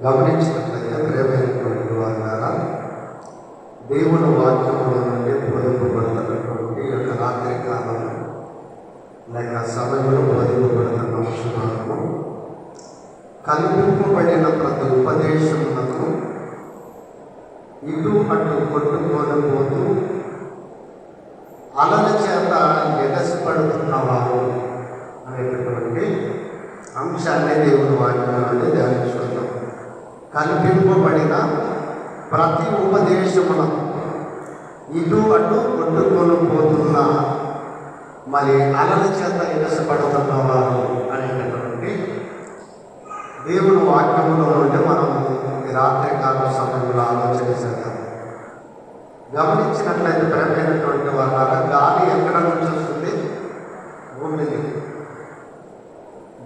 గమనించినట్లయితే ప్రేమైనటువంటి వారు దేవుని వాక్యముల నుండి బోధింపబడుతున్నటువంటి యొక్క రాత్రి కాలం లేక సమయంలో బోధింపబడుతున్న అంశము కల్పింపబడిన ప్రతి ఉపదేశములకు ఇటు అటు కొట్టుకొని పోతూ అలల చేత ఎగసిపడుతున్నవారు అనేటటువంటి అంశాన్ని దేవుని వాక్యం నుండి ధ్యానించుకుంటాం. కల్పింపబడిన ప్రతి ఉపదేశములకు ఇటు అటు కొట్టుకొని పోతున్న మరి అలల చేత ఎగసిపడుతున్నవారు అనేటటువంటి దేవుని వాక్యములో నుండి మనము ఈ రాత్రికాల సమయంలో ఆలోచన చేద్దాం. గమనించినట్లయితే ప్రేమైనటువంటి వాళ్ళ గాలి ఎక్కడ నుంచి వస్తుంది? భూమి మీదకి.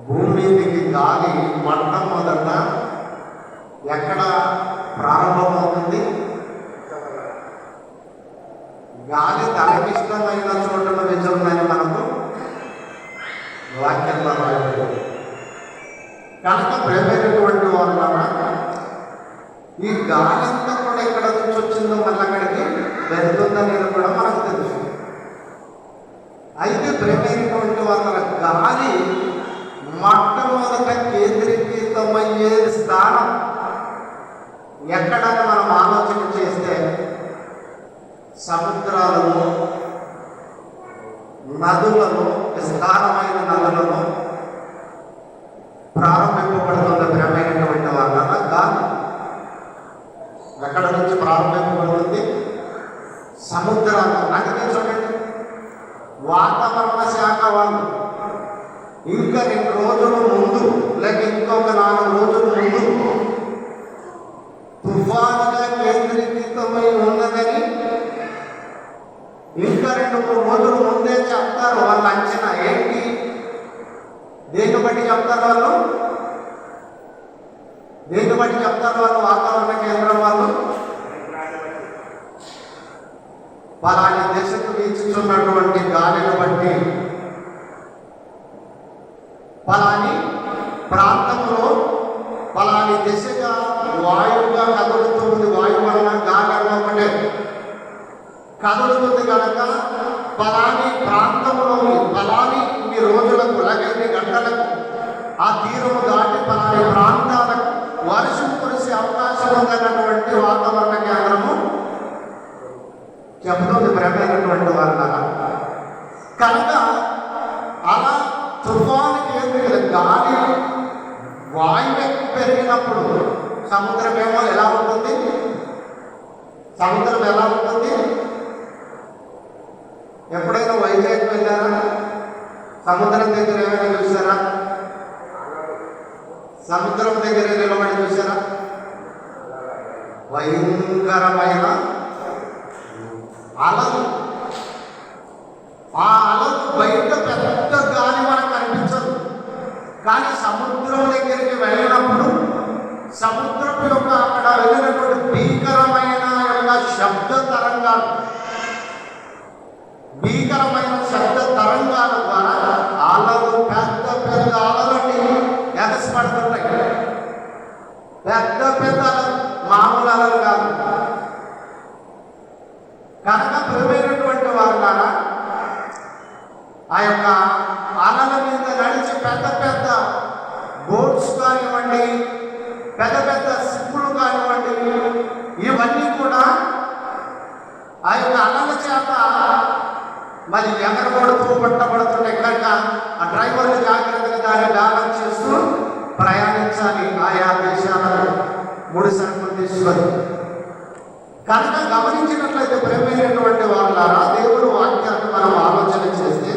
భూమి మీదకి గాలి మొట్టమొదట ఎక్కడ ప్రారంభమవుతుంది? గాలి తనకిష్టమైన చోట్ల నిజంగానే మనకు వాక్యంలో రాయబడింది. కనుక ప్రేమైనటువంటి వాళ్ళ ఈ గాలి అంతా కూడా ఎక్కడ నుంచి వచ్చిందో మళ్ళీ అక్కడికి వెళ్తుందనేది కూడా మనకు తెలుసు. అయితే ప్రేమైనటువంటి వాళ్ళ గాలి మొట్టమొదట కేంద్రీకృతమయ్యే స్థానం ఎక్కడని మనం ఆలోచన చేస్తే సముద్రాలలో, నదులలో, విస్తారమైన నదులలో ప్రారంభింపబడుతున్న ప్రేమైనటువంటి వాళ్ళ గాలి ఎక్కడ నుంచి ప్రారంభింపబడుతుంది? సముద్రాలు. అందుకే చూడండి, వాతావరణ శాఖ వాళ్ళు ఇంకా 2 రోజుల ముందు లేక ఇంకొక 4 రోజుల ముందు తుఫానుగా కేంద్రీకృతమై ఉన్నదని ఇంకా 2-3 రోజుల ముందే చెప్తారు. వాళ్ళ అంచనా ఏంటి? దేన్ని బట్టి చెప్తారు వాళ్ళు? దేన్ని బట్టి చెప్తారు వాళ్ళు? వాతావరణ కేంద్రం వాళ్ళు పలాని దిశకు వీచుతున్నటువంటి గాలిని బట్టి పలాని ప్రాంతంలో పలాని దిశగా వాయువుగా కదులుతుంది. వాయువు వలన గాలి ఒకటే కదులుతుంది కనుక పలాని ప్రాంతంలోని పలాని ఇన్ని రోజులకు లేక ఇన్ని గంటలకు ఆ తీరము దాటి పలాని ప్రాంతాలకు వర్షం కురిసే అవకాశం ఉందన్నటువంటి వాతావరణ కేంద్రము చెబుతుంది ప్రేమైనటువంటి వాళ్ళ. కనుక అలా తుఫాను కేంద్రీకృత గాలి వాయువు పెరిగినప్పుడు సముద్రం ఏమో ఎలా ఉంటుంది? సముద్రం ఎలా ఉంటుంది? ఎప్పుడైనా వైజాగ్ వెళ్ళారా? సముద్రం దగ్గర ఏమైనా చూసారా? సముద్రం దగ్గర నిలబడి చూసారా? భయంకరమైన అలలు. ఆ అలలు బయట పెద్ద గాలి మనకు కనిపించదు, కానీ సముద్రం దగ్గరికి వెళ్ళినప్పుడు సముద్రపు యొక్క అక్కడ వెళ్ళినటువంటి భీకరమైన శబ్ద తరంగాలు, భీకరమైన శబ్ద తరంగాల ద్వారా అలలు పెద్ద పెద్ద అలలని ఎగసిపడుతుంటాయి. పెద్ద పెద్ద అలలు, మామూలు అలలు కాదు. కనుక ప్రియమైనటువంటి వాళ్ళ ఆ యొక్క అలల మీద నడిచి పెద్ద పెద్ద బోట్స్ కానివ్వండి, పెద్ద పెద్ద షిప్పులు కానివ్వండి, ఇవన్నీ కూడా ఆ యొక్క అలల చేత మరి ఎగరబడుతూ పట్టబడుతుంటే కనుక ఆ డ్రైవర్లు జాగ్రత్తగా దాన్ని బ్యాలెన్స్ చేస్తూ ప్రయాణించాలి ఆయా దేశాలలో ముడి సరుకులు తీసుకొని. కనుక గమనించినట్లయితే ప్రేమైనటువంటి వాళ్ళారా, దేవుని వాక్యాన్ని మనం ఆలోచన చేస్తే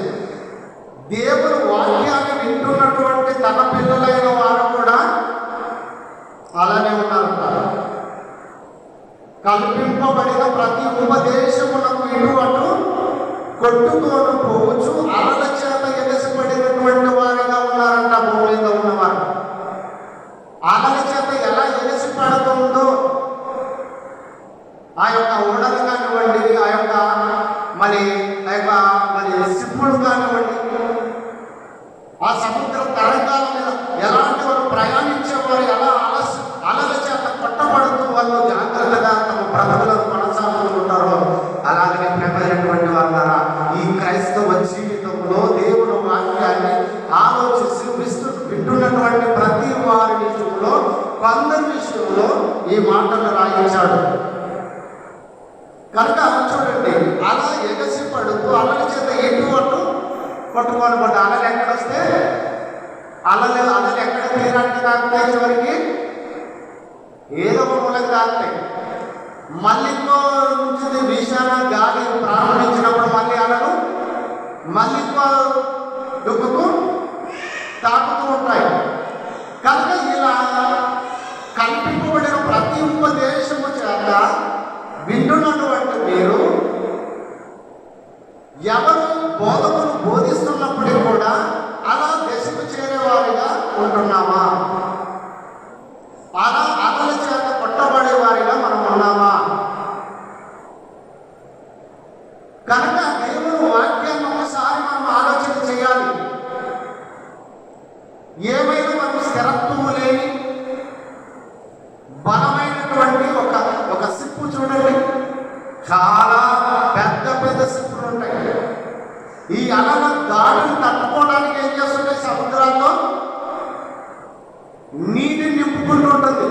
దేవుని వాక్యాన్ని వింటున్నటువంటి తన పిల్లలైన వారు కూడా అలానే ఉన్నారంటారు. కల్పింపబడిన ప్రతి ఉపదేశములకు ఇటు అటు కొట్టుకొని పోవచ్చు అలల చేత ఎగసిపడినటువంటి వారిగా ఉన్నారంట. భూమి మీద ఉన్నవారు అలల చేత ఎలా ఎగసిపడుతుందో ఆ యొక్క ఓడలు కానివ్వండి, ఆ యొక్క మరి షిప్పులు కానివ్వండి, ఆ సముద్ర తరంగాల మీద ఎలాంటి వారు ప్రయాణించేవారు ఎలా అలల ఈ మాటలు రాయించాడు. కనుక చూడండి, అలా ఎగసి పడుతూ అలల చేత ఎటు అటు కొట్టుకొని పడ్డ అలలు ఎక్కడొస్తే అలలు ఎక్కడ తీరానికి తాకుతాయి, చివరికి ఏదో ఒక మూలకి తాకుతాయి. మళ్ళీ ఇంకో నుంచి వీశాన గాలి ప్రారంభించినప్పుడు మళ్ళీ అలలు మళ్ళీ ఇంకో దుక్కుకు తాకుతూ ఉంటాయి. కనుక ఇలా కల్పింపబడిన ప్రతి ఉపదేశము చేత వింటున్నటువంటి మీరు ఎవరు బోధకులు బోధిస్తున్నప్పటికీ కూడా అలా దశకు చేరేవారిగా ఉంటున్నామా? అలా అలల చేత కొట్టబడేవారిగా మనం ఉన్నామా? కనుక దేవుని వాక్యాన్ని ఒకసారి మనం ఆలోచన చేయాలి. ఏమైనా మనం స్థిరత్వము లేని బలమైనటువంటి ఒక సిప్పు చూడండి, చాలా పెద్ద పెద్ద సిప్పులు ఉంటాయి. ఈ అలల దాడిని తట్టుకోవడానికి ఏం చేస్తుంటే సముద్రాల్లో నీటిని నింపుకుంటూ ఉంటుంది.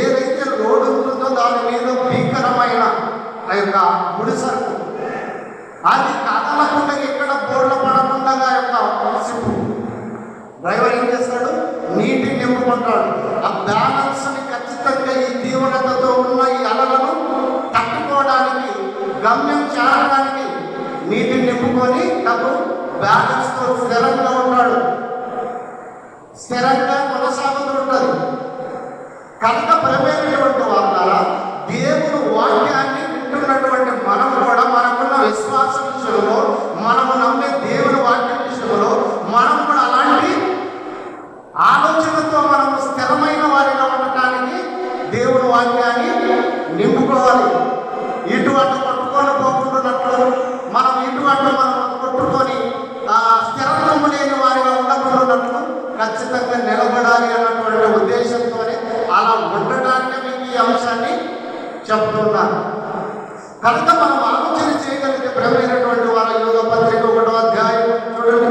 ఏదైతే లోడు ఉంటుందో దాని మీద భీకరమైన ఆ యొక్క ముడిసరుకు అది కదలకుండా ఎక్కడ బోర్ల పడకుండా యొక్క సిప్పు డ్రైవర్ ఏం చేస్తాడు, నీటిని నింపుకుంటాడు. ఆ బ్యాలెన్స్ని ఖచ్చితంగా ఈ తీవ్రతతో ఉన్న ఈ అలలను తట్టుకోవడానికి, గమ్యం చేరడానికి నీటిని నింపుకొని తను బ్యాలెన్స్తో స్థిరంగా ఉంటాడు, స్థిరంగా కొనసాగుతూ ఉంటుంది. కనుక ప్రేమైనటువంటి వాళ్ళ దేవుని వాక్యాన్ని వింటున్నటువంటి మనం కూడా మనకున్న విశ్వాస విషయంలో, మనము నమ్మే దేవుని వాక్యం విషయంలో మనం కూడా అలాంటి ఆలోచనతో మనము స్థిరమైన వారిగా ఉండటానికి దేవుని వాక్యాన్ని నింపుకోవాలి. ఇటువంటి పట్టుకొని పోకుంటున్నట్లు మనం ఇటువంటి మనం కొట్టుకొని స్థిరత్వము లేని వారిగా ఉండకుండాన్నట్లు ఖచ్చితంగా నిలబడాలి అన్నటువంటి ఉద్దేశంతోనే అలా ఉండటానికి మీకు ఈ అంశాన్ని చెప్తున్నాను. కనుక మనం ఆలోచన చేయగలిగే ప్రేమైనటువంటి వారు యూద పత్రిక 1వ అధ్యాయం చూడండి.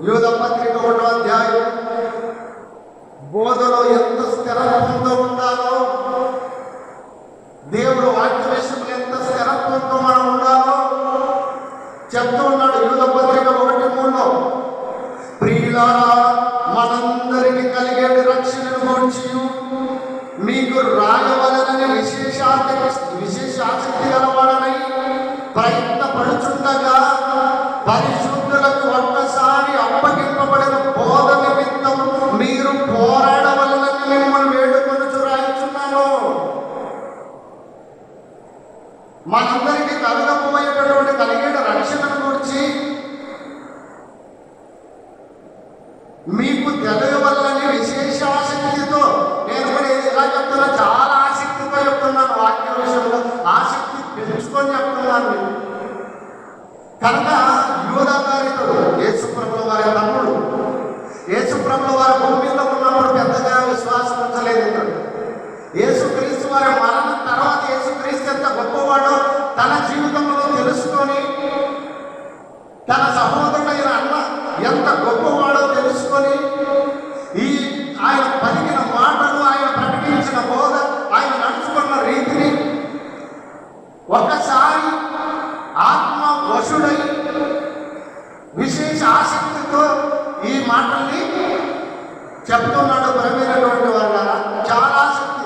యూద పత్రిక 1వ అధ్యాయం బోధలో ఎంత స్థిరత్వంతో ఉండాలో, దేవుడు వాక్య విషయంలో ఎంత స్థిరత్వంతో మనం ఉండాలో చెప్తూ ఉన్నాడు. యూద పత్రిక 1:3 ప్రియులారా, మనందరికి కలిగే రక్షణను గురించి మీకు రాయవలనని విశేష ఆసక్తి గలవాడనై ప్రయత్నపడుచుండగా పరిశుద్ధులకు ఒక్కసారి అప్పగింపబడిన బోధ నిమిత్తం మీరు పోరాడవలనని మిమ్మల్ని వేడుకొనుచు రాయించున్నాను. మనందరికీ కలగబోయేటటువంటి కలిగే రక్షణను గురించి మీకు తెలియవల్లని విశేష ఆసక్తితో, నేను కూడా ఎలా చెప్తున్నా, చాలా ఆసక్తితో చెప్తున్నాను. వాక్య విషయంలో ఆసక్తి పెంచుకొని చెప్తున్నాను. కనుక యూదా గారితో యేసుప్రభుల వారి తమ్ముడు, యేసుప్రభుల వారి భూమి మీద ఉన్నప్పుడు పెద్దగా విశ్వాసం ఉంచలేదు. యేసుక్రీస్తు వారి మరణం తర్వాత యేసుక్రీస్తు ఎంత గొప్పవాడో తన జీవితంలో తెలుసుకొని, తన సహోదరుడైన అన్న ఎంత గొప్పవాడో తెలుసుకొని, ఈ ఆయన పలికిన మాటలు, ఆయన ప్రకటించిన బోధ, ఆయన నడుచుకున్న రీతిని ఒక్కసారి ఆత్మ వశుడై విశేష ఆసక్తితో ఈ మాటల్ని చెప్తున్నాడు. ప్రేమైనటువంటి వాళ్ళ చాలా ఆసక్తి.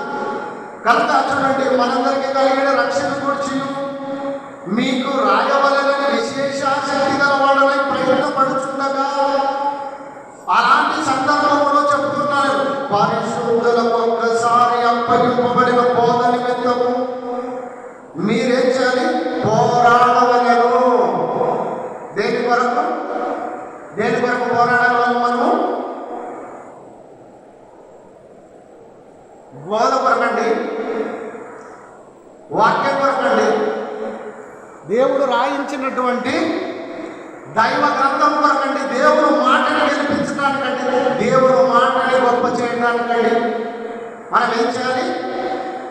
కనుక చూడండి, మనందరికీ కలిగిన రక్షణ గురించి మీకు రాయవలనని విశేష ఆసక్తి గలవాడని ప్రయత్నపడుచుండగా, అలాంటి సందర్భంలో చెప్తున్నారు, పరిశుద్ధులకు ఒక్కసారి అప్పగింపబడిన బోధ నిమిత్తము మీరేం చేయాలి? పోరాడవలెను. దేని కొరకు పోరాడాలి? మనము బోధ కొరకండి, వాక్యం కొరకండి, దేవుడు రాయించినటువంటి దైవ గ్రంథం కొరకండి, దేవుడు మాటని గెలిపించడానికండి, దేవుడు మాటని గొప్ప చేయడానికండి మనం ఏం చేయాలి?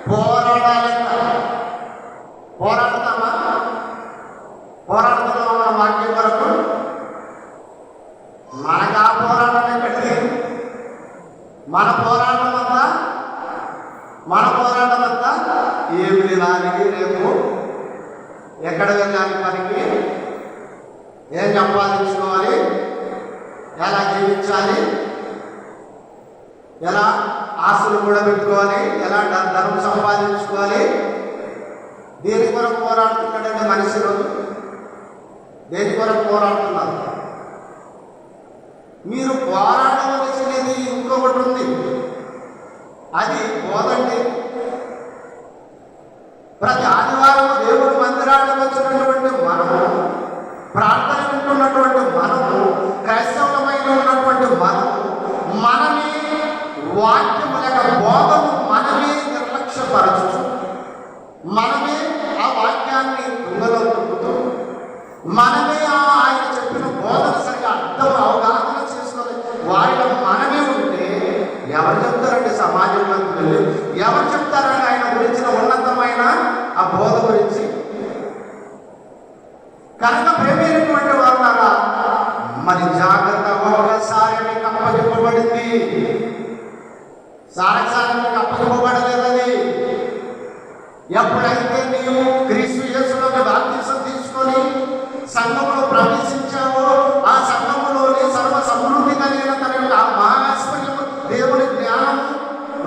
పోరాడాలంట. పోరాడతామా? మన వాక్యం కొరకు? మనకు ఆ పోరాటం ఎక్కడిది? మన పోరాటం అంతా ఏమి తినాలి, రేపు ఎక్కడ వెళ్ళాలి, పనికి ఏం సంపాదించుకోవాలి, ఎలా జీవించాలి, ఎలా ఆస్తులు కూడా పెట్టుకోవాలి, ఎలా ధనం సంపాదించుకోవాలి. దేని కొరకు పోరాడుతున్నాడండి మనిషి రోజు? దేని కొరకు పోరాడుతున్నారు? మీరు పోరాడవలసినది ఇంకొకటి ఉంది, అది పోదండి. ప్రతి ఆదివారం దేవుడి మందిరానికి వచ్చినటువంటి మనము, ప్రార్థన వింటున్నటువంటి మనము, క్రైస్తవులమైన ఉన్నటువంటి మనమే వాక్యము లేక బోధము మనమే నిర్లక్ష్యపరచు, మనమే ఆ వాక్యాన్ని తుంగలో తొక్కుతూ, మనమే ఆయన చెప్పిన బోధన సరిగా అర్థం అవగాహన చేసుకొని వారిలో మనమే ఉంటే ఎవరు చెప్తారండి సమాజంలోకి వెళ్ళి? ఎవరు చెప్తారండి ఆయన గురించిన ఉన్నతమైన ఆ బోధ గురించి? కనుక ప్రేమైనటువంటి వాళ్ళారా, మరి జాగ్రత్త. ఒకసారి మీకు అప్పగింపబడింది, సారసారి మీకు అప్పగింపబడలేదు. అది ఎప్పుడైతే నీవు క్రీస్తు యేసులోకి బాప్తిసం తీసుకొని సంఘములో ప్రవేశించావో, ఆ సంఘములోని సర్వ సమృద్ధి కలిగిన తన యొక్క మహాశ్వర్యము, దేవుని జ్ఞానము,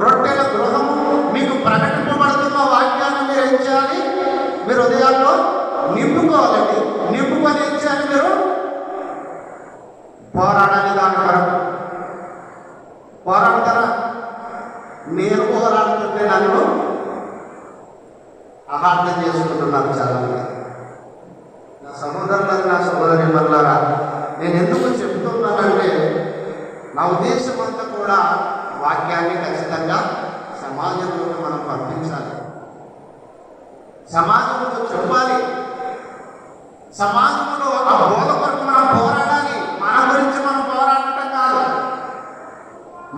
రొట్టెల గృహము మీకు ప్రకటింపబడుతున్న వాక్యాన్ని మీరు ఏం చేయాలి? మీరు హృదయాల్లో నింపుకోవాలండి. నింపుకొని ఏం చేయాలి? మీరు పోరాడాలి. దాని కొరకు పోరాడతారా? నేను పోరాడుతుంటే నన్ను అపార్థం చేసుకుంటున్నాను చాలామంది. నా సహోదరులకు, నా సహోదరి మళ్ళారా, నేను ఎందుకు చెప్తున్నానంటే, నా ఉద్దేశం అంతా కూడా వాక్యాన్ని ఖచ్చితంగా సమాజంలోకి మనం పంపించాలి, సమాజంలో చెప్పాలి, సమాజంలో ఆ బోధ కొరకు మనం పోరాడాలి. మన గురించి మనం పోరాడటం కాదు,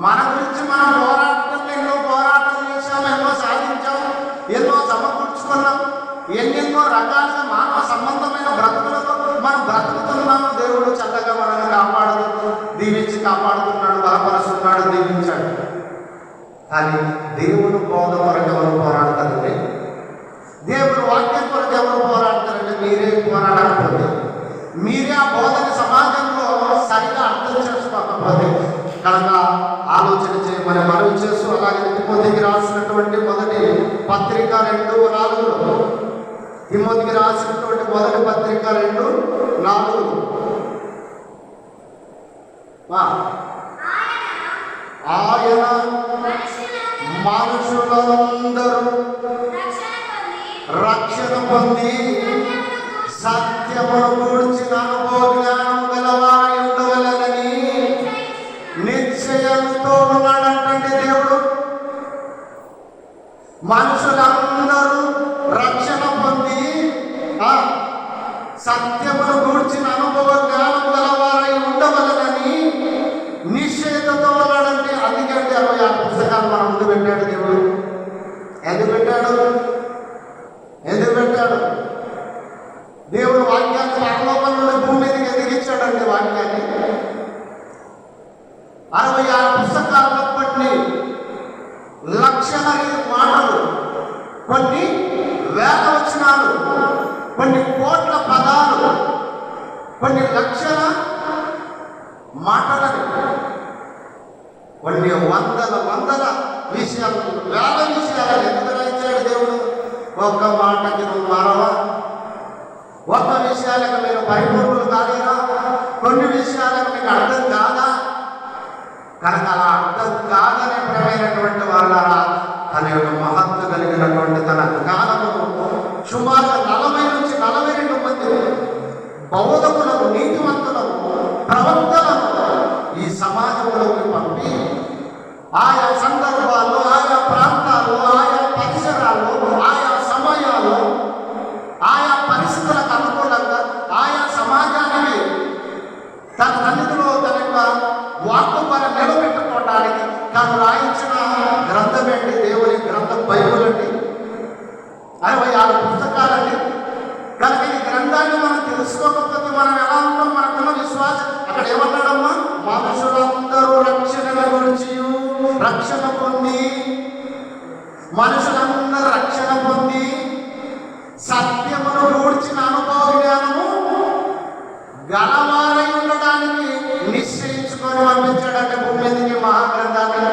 మన గురించి మనం పోరాడటం. ఎన్నో పోరాటాలు చేశాము, ఎన్నో సాధించాము, ఎన్నో సమకూర్చుకున్నాం, ఎన్నెన్నో రకాలుగా మానవ సంబంధమైన బ్రతుకులతో మనం బ్రతుకుతున్నాము. దేవుడు చల్లగా మనల్ని కాపాడుతూ దీవించి కాపాడుతున్నాడు, బలపరుస్తున్నాడు, దీవించాడు. కానీ దేవుని బోధ కొరకు ఎవరు పోరాడతారండి? దేవుని వాక్యం కొరకు ఎవరు పోరాడతారంటే, మీరే పోరాడకపోతే, మీరే ఆ బోధన సమాజంలో సరిగా అర్థం చేసుకోకపోతే కనుక ఆలోచన చేయమని మనవి చేస్తూ, అలాగే తిమోతికి రాసినటువంటి మొదటి పత్రిక 2:4, తిమోతికి రాసినటువంటి మొదటి పత్రిక 2:4, ఆయన మనుషులందరూ రక్షణ పొంది సత్యమును గూర్చిన అనుభవ జ్ఞానము గలవారై ఉండవలెనని నిశ్చయంతో ఉన్నాడంటే దేవుడు. మనుషులందరూ రక్షణ పొంది సత్యమును గూర్చిన అనుభవ జ్ఞానం గలవారై ఉండవలెనని నిశ్చయతతో ఉన్నాడంటే. అందుకంటే 66 పుస్తకాలు మన ముందు పెట్టాడు దేవుడు. ఎందుకు పెట్టాడు? దేవుడు వాక్యాన్ని పరలోకం నుండి భూమి మీదకి ఎదిగించాడండి. వాక్యాన్ని 66 పుస్తకాల్లో కొన్ని లక్షల మాటలు, కొన్ని వేల వచనాలు, కొన్ని కోట్ల పదాలు, కొన్ని లక్షల మాటలని, కొన్ని వందల విషయాలు, వేల విషయాలను ఎందుకు రాయించాడు దేవుడు? ఒక్క మాటకి నువ్వు మారవా? ఒక్క విషయాలకు మీరు పరిపూర్ణులు కాలేరా? కొన్ని విషయాలకు మీకు అర్థం కాదా? కనుక అలా అర్థం కాదనే ప్రమైనటువంటి వాళ్ళారా, తన యొక్క మహత్వ కలిగినటువంటి తన జ్ఞానమును సుమారు 40 నుంచి 42 మంది బౌద్ధములను, నీతివంతులను, ప్రవక్తలను ఈ సమాజంలోకి పంపి ఆయా సందర్భాల్లో, ఆయా ప్రాంతాల్లో, ఆయా పరిసరాల్లో, ఆయా సమయాల్లో, ఆయా పరిస్థితులకు అనుకూలంగా ఆయా సమాజానికి తన సన్నిధిలో తన యొక్క వాక్కు పని నిలబెట్టుకోవడానికి తాను రాయించిన గ్రంథం ఏంటి? దేవుని గ్రంథం బైబుల్ అండి. 66 పుస్తకాలండి. కనుక ఈ గ్రంథాన్ని మనం తెలుసుకోకపోతే మనం ఎలా ఉంటాం? మనకున్న విశ్వాసం అక్కడ ఏమన్నాడమ్మా? మనుషులందరూ రక్షణ గురించి రక్షణ పొంది, మనుషులందరూ రక్షణ పొంది సత్యమును గూర్చిన అనుభవ జ్ఞానము గలవారై ఉండడానికి నిశ్చయించుకొని పంపించాడంటే భూమి మీదకి మహాగ్రంథాన్ని.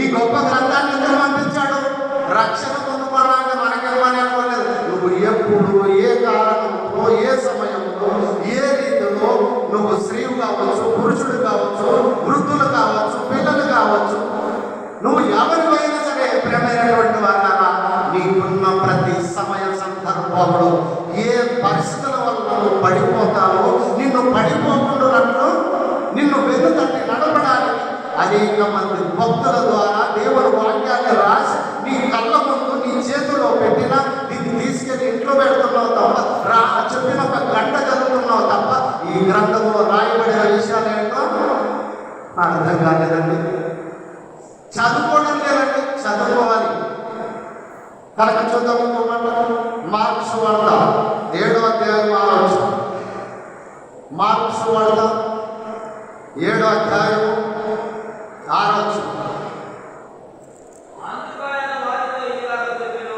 ఈ గొప్ప గ్రంథాన్ని ఎందుకు పంపించాడు? రక్షణ పొందుకోవడానికి మనకేమని అనుకోలేదు. నువ్వు ఎప్పుడు, ఏ కారణంలో, ఏ సమయంలో, ఏ రీతిలో నువ్వు స్త్రీవు కావచ్చు, పురుషుడు కావచ్చు, వృద్ధులు కావచ్చు, పిల్లలు కావచ్చు, నువ్వు ఎవరివైనా సరే ప్రేమైనటువంటి వారా, నీకున్న ప్రతి సమయ సందర్భంలో ఏ పరిస్థితుల వల్ల నువ్వు పడిపోతావో, నిన్ను పడిపోకుండానట్లు నిన్ను వెన్నుతట్టి నడపడానికి అనేక మంది భక్తుల ద్వారా దేవుని వాక్యాన్ని రాసి నీ కళ్ళ ముందు, నీ చేతిలో పెట్టిన, దీన్ని తీసుకెళ్ళి ఇంట్లో పెడుతున్నావు తప్ప, చెప్పిన ఒక గంట చదువుతున్నావు తప్ప ఈ గ్రంథంలో రాయబడిన విషయాలు ఏంటో అర్థం కాలేదండి. చదువుకోవడం లేదండి, చదువుకోవాలి. కనుక చూద్దాం ఇంకోమాట. మార్క్స్ వార్త 7వ అధ్యాయం 6వ వచనం. మార్క్స్ వార్త 7వ అధ్యాయం 6వ వచనం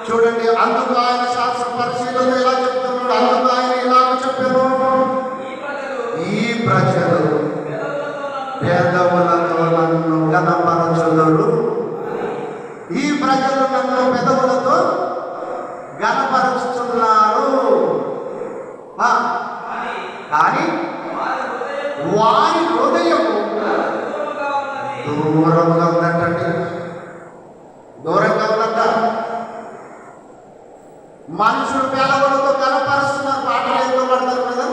చూడండి. అందుకు ఆయన శాస్త్ర పరిశీలన ఇలా చెప్తున్నాడు. అందుకు ఆయన ఇలా చెప్పారు, ఈ ప్రజలు పెదవులతో నన్ను గణపరచుదురు, ఈ ప్రజలు నన్ను పెదవులతో గణపరుస్తున్నారు, కానీ వారి హృదయము దూరంగా ఉందంటండి. దూరంగా ఉందంట. మనుషులు పెదవులతో గణపరుస్తున్నారు. పాటలు ఏంటో పడతారు కదా,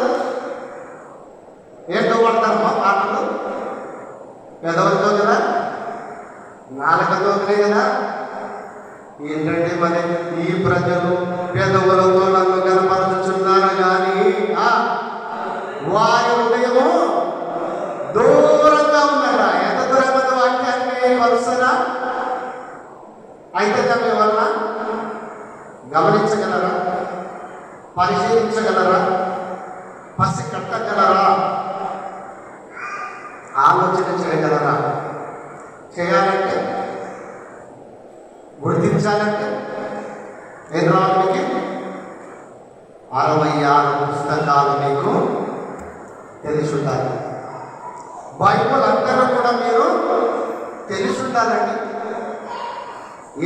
ఏంటో పడతారమ్మా పాటలు? పెదవులతో కదా, నాలుకతోనే కదా. ఏంటంటే మరి ఈ ప్రజలు పెదవులతో నన్ను కనపరుచుచున్నారు కానీ వారి హృదయము దూరంగా ఉందట. ఎంత దూరంగా వాక్యాన్ని వరుసగా అయితే దాని వలన గమనించగలరా? పరిశీలించగలరా? పసి కట్టగలరా? ఆలోచన చేయగలరా? చేయాలంటే, గుర్తించాలంటే ఏం రావాలి? మీకు 66 పుస్తకాలు మీకు తెలిసి ఉండాలి. బైబుల్ అంతా కూడా మీరు తెలిసి ఉండాలండి.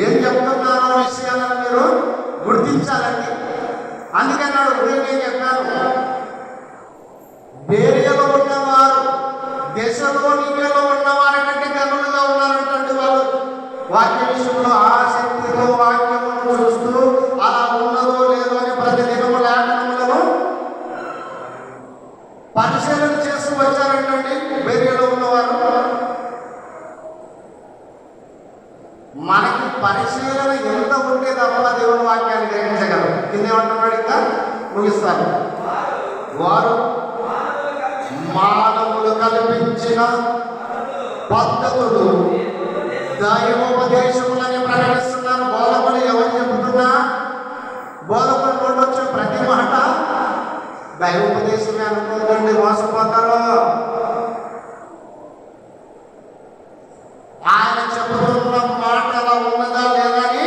ఏం చెప్తున్నారో విషయాలను మీరు గుర్తించాలండి. అందుకని నాడు ఉదయం నేను చెప్పాను, బేరియలో ఉన్నవారు దశలోనికలో ఉన్నవారి కంటే గనులుగా ఉన్నారంటే వాళ్ళు వాక్య విషయంలో ఆసక్తితో వాక్యమును చూస్తూ అలా ఉన్నదో లేదో అని ప్రతి దినము లేఖనములను పరిశీలన చేస్తూ వచ్చారంటండి బేరియలో ఉన్నవారు. మనకి పరిశీలన ఎంత ఉంటే తప్ప దేవుని వాక్యాన్ని గ్రహించగలరు. కిందేమంటున్నాడు, ఇంకా ముగిస్తాను. వారు మానవులు కల్పించిన పద్ధతులు దైవోపదేశములని ప్రకటిస్తున్నారు. బోధకులు ఎవరు చెబుతున్నా, బోధకులు నోటొచ్చిన ప్రతి మాట దైవోపదేశమే అనుకోకండి, మోసపోతారు. ఆయన చెబుతున్న మాట అలా ఉన్నదా లేదా అని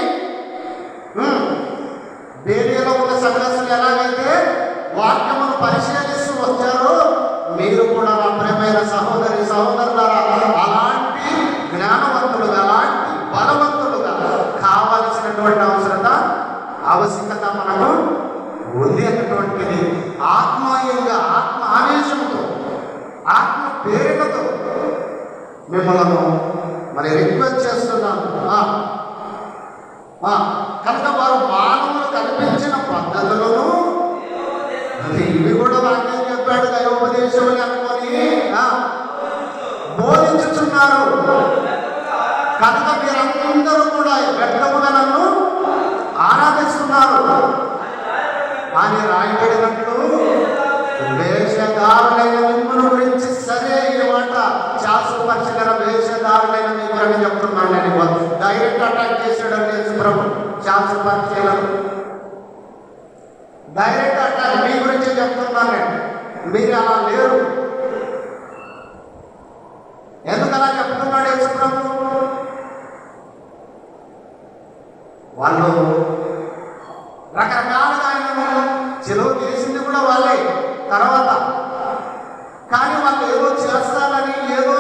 బేరియలో ఉన్న సంఘర్షణ ఎలాగైతే వాక్యమును పరిశీలిస్తూ వచ్చారో, మీరు కూడా నా ప్రియమైన సహోదరి సహోదరులారా అలాంటి జ్ఞానవంతులుగా, అలాంటి బలవంతులుగా కావలసినటువంటి ఆవశ్యకత మనకు ఉంది అన్నటువంటిది ఆత్మీయంగా, ఆత్మ ఆవేశంతో, ఆత్మ ప్రేరణతో మిమ్మల్ని మరి రిక్వెస్ట్ చేస్తున్నాను. కనుక వారు మానవులు కల్పించిన పద్ధతులను ఇవి కూడా వాక్యం చెప్పాడు దైవోపదేశములు అనుకొని బోధించుచున్నారు. కనుక మీరందరూ కూడా వ్యక్తముగా నన్ను ఆరాధిస్తున్నారు అని రాయబడినట్లు వేషధారులైన మిమ్మల్ని గురించి సరే ఈ మాట శాస్త్రపరిచిన వేషధారులైన మీకు అని చెప్తున్నాను. నేను డైరెక్ట్ అటాక్ చేసాడండి ప్రభు. శాస్త్రపరిచయలను డైరెక్ట్ అటాక్ మీ గురించి చెప్తున్నాను నేను. మీరు అలా లేరు. ఎందుకలా అలా చెప్తున్నాడు యేసుప్రభు. వాళ్ళు రకరకాలుగా ఆయనను చెలువ చేసింది కూడా వాళ్ళే తర్వాత. కానీ వాళ్ళు ఏదో చేస్తారని, ఏదో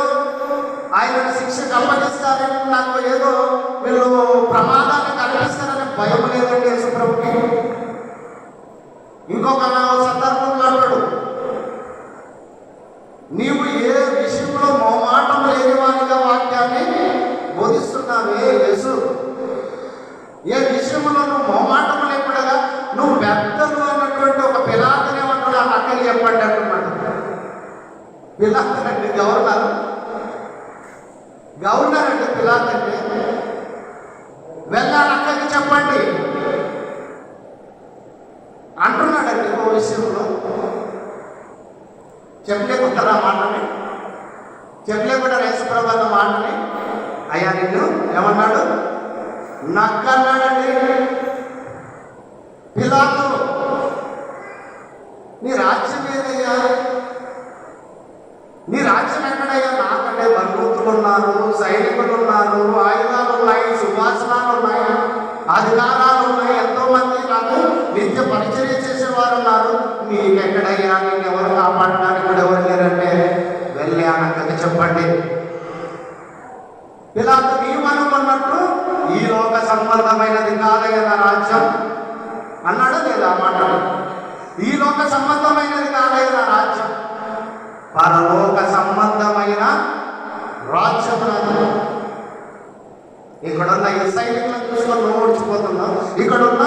ఆయనను శిక్షకు అప్పగిస్తారని, నాకు ఏదో వీళ్ళు ప్రమాదాన్ని కల్పిస్తారని భయం లేదండి యేసుప్రభుకి. ఇంకొక సందర్భంలో అంటాడు, నీవు ఏ విషయంలో మొహమాటం లేనివానిగా వాక్యాన్ని బోధిస్తున్నావే యేసు, ఏ విషయంలో నువ్వు మొహమాటం లేకుండా నువ్వు పెద్దలు అన్నటువంటి ఒక పిలాతుని ఏమంటాడు, ఆ నక్కని చెప్పండి అంటున్నాడు. పిలాతు అంటే గవర్నర్ అంటే పిలాతు అంటే వెళ్ళాలి అక్కడికి చెప్పండి అంటున్నాడండి. ఓ విషయంలో చెప్పలేకుంటారా మాటని, చెప్పలేకుంటారా యేసుప్రభు అన్న మాటని. అయ్యా నిన్ను ఏమన్నాడు, నక్క అన్నాడండి పిలాతు. నీ రాజ్యం ఏదయ్యా, నీ రాజ్యం ఎక్కడయ్యా? నాకంటే బంధువులు ఉన్నారు, సైనికులు ఉన్నారు, ఆయుధాలు ఉన్నాయి, సువాసనాలు ఉన్నాయి, అధికారాలు ఉన్నాయి, ఎంతో మంది నాకు నిత్య పరిచర్య చేసేవారు ఉన్నారు. నీకెక్కడయ్యా? నేను ఎవరు కాపాడడానికి కూడా ఎవరు లేరంటే వెళ్ళి ఆ నక్కకి చెప్పండి. పిలాతు నీవనుకున్నట్టు ఈ లోక సంబంధమైనది కాదయ్య నా రాజ్యం అన్నాడు లేదా మాట? ఈ లోక సంబంధమైనది కాదయ్య నా రాజ్యం, పరలోక సంబంధమైన రాజ్యం నాది. ఇక్కడున్న ఈ సైనికులను చూసుకొని నువ్వు ముడిచిపోతున్నావు, ఇక్కడున్న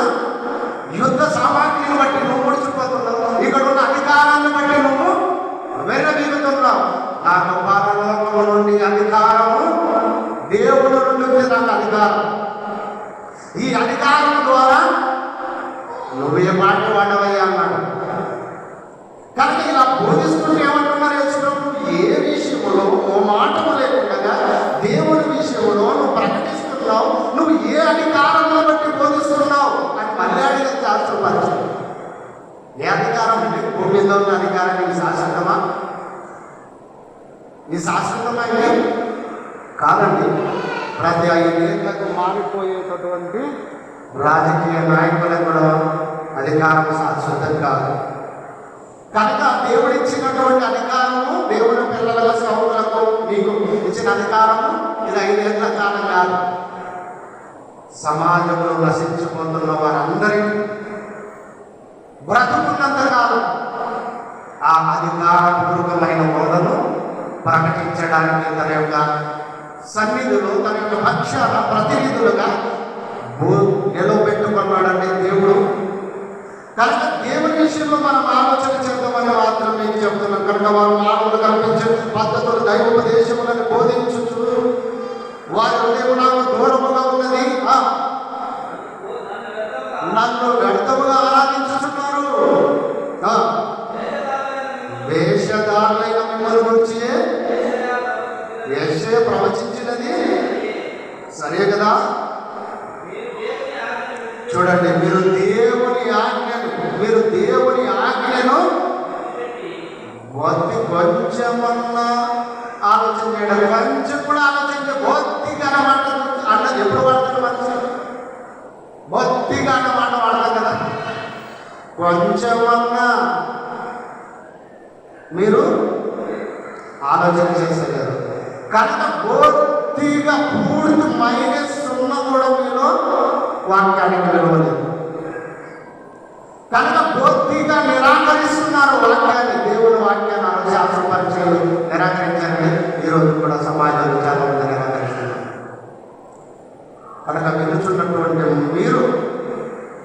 యుద్ధ సామాగ్రిని బట్టి నువ్వు ముడిచిపోతున్నావు, ఇక్కడున్న అధికారాన్ని బట్టి నువ్వు వెర్రబీగుతున్నావు. నాకు పరలోకము నుండి అధికారము, దేవుడు నుండి నాకు అధికారం. ఈ అధికారం ద్వారా నువ్వు ఏ మాట వాడవయ్యా అన్నాడు. కనుక ఇలా బోధిస్తుంటే ఏమంటున్నారు యేసుప్రభు, ఏ విషయంలో ఓ మాటము లేకుండా దేవుని విషయంలో నువ్వు ప్రకటిస్తున్నావు, నువ్వు ఏ అధికారంలో బట్టి బోధిస్తున్నావు అని మళ్ళీ అడిగిన శాస్త్రపరచు. ఏ అధికారం అంటే భూమి మీద ఉన్న అధికారం ఈ శాశ్వతమా? ఈ శాశ్వతమైంది కాదండి. ప్రతి 5 ఏళ్లకు మారిపోయేటటువంటి రాజకీయ నాయకులకు కూడా అధికారం శాశ్వతం కాదు. కనుక దేవుడిచ్చినటువంటి అధికారము, దేవుని పిల్లల సౌకులకు నీకు ఇచ్చిన అధికారము ఇది 5 ఏళ్ల కాలం కాదు. సమాజంలో నశించిపోతున్న వారందరికీ బ్రతుకున్నంత కాలం ఆ అధికారపూర్వకమైన హోదాను ప్రకటించడానికి తన యొక్క సన్నిధులు, తన యొక్క పక్షాల ప్రతినిధులుగా నిలవబెట్టుకున్నాడంటే దేవుడు. కనుక దేవుని విషయంలో మనం ఆలోచన చేద్దామని మాత్రం మీకు చెప్తున్నాం. కనుక వారు మానవులు కల్పించే పద్ధతులు, దైవోపదేశములను బోధించుచు వారి హృదయం నాకు దూరముగా ఉన్నది, నన్ను వ్యర్థముగా ఆరాధించుతున్నారు. వేషధారులైన మిమ్మల్ని గురించి యెషయా ప్రవచించినది సరే కదా. చూడండి, మీరు దేవుని ఆజ్ఞను కొంచెమన్నా ఆలోచన చేయడం, కొంచెం కూడా ఆలోచించే బొత్తిగా అన్నమాట అన్నది ఎప్పుడు వాడతారు మనుషులు? బొత్తిగా అన్నమాట వాడతారు కదా. కొంచెమన్నా మీరు ఆలోచన చేసేవారు కనుక బొత్తిగా పూర్తి మైనస్ ఉన్న కూడా మీలో వాక్యానికి విలువలేదు. కనుక బొత్తిగా నిరాకరిస్తున్నారు వాక్యాన్ని, దేవుని వాక్యాన్ని. శాస్త్రపరిచయాలు నిరాకరించారని ఈరోజు కూడా సమాజంలో చాలా మంది నిరాకరిస్తున్నారు. కనుక వినుచున్నటువంటి మీరు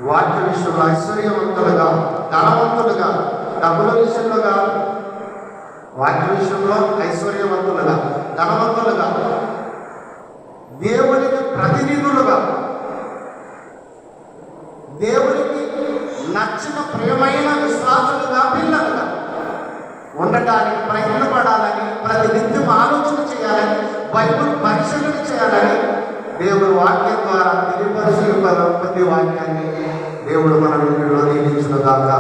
వాక్య విషయంలో ఐశ్వర్యవంతులుగా, ధనవంతులుగా, డబ్బుల విషయంలో కాదు, వాక్య విషయంలో ఐశ్వర్యవంతులుగా, ధనవంతులుగా, దేవునికి ప్రతినిధులుగా, దేవునికి నచ్చిన ప్రియమైన విశ్వాసులుగా, పిల్లలుగా ఉండటానికి ప్రయత్నపడాలని, ప్రతి నిత్యం ఆలోచన చేయాలని, బైబిల్ పరిశీలన చేయాలని దేవుడు వాక్యం ద్వారా తెలియపరిచిన ప్రతి వాక్యాన్ని దేవుడు మన వీడియోలో దీవించును గాక.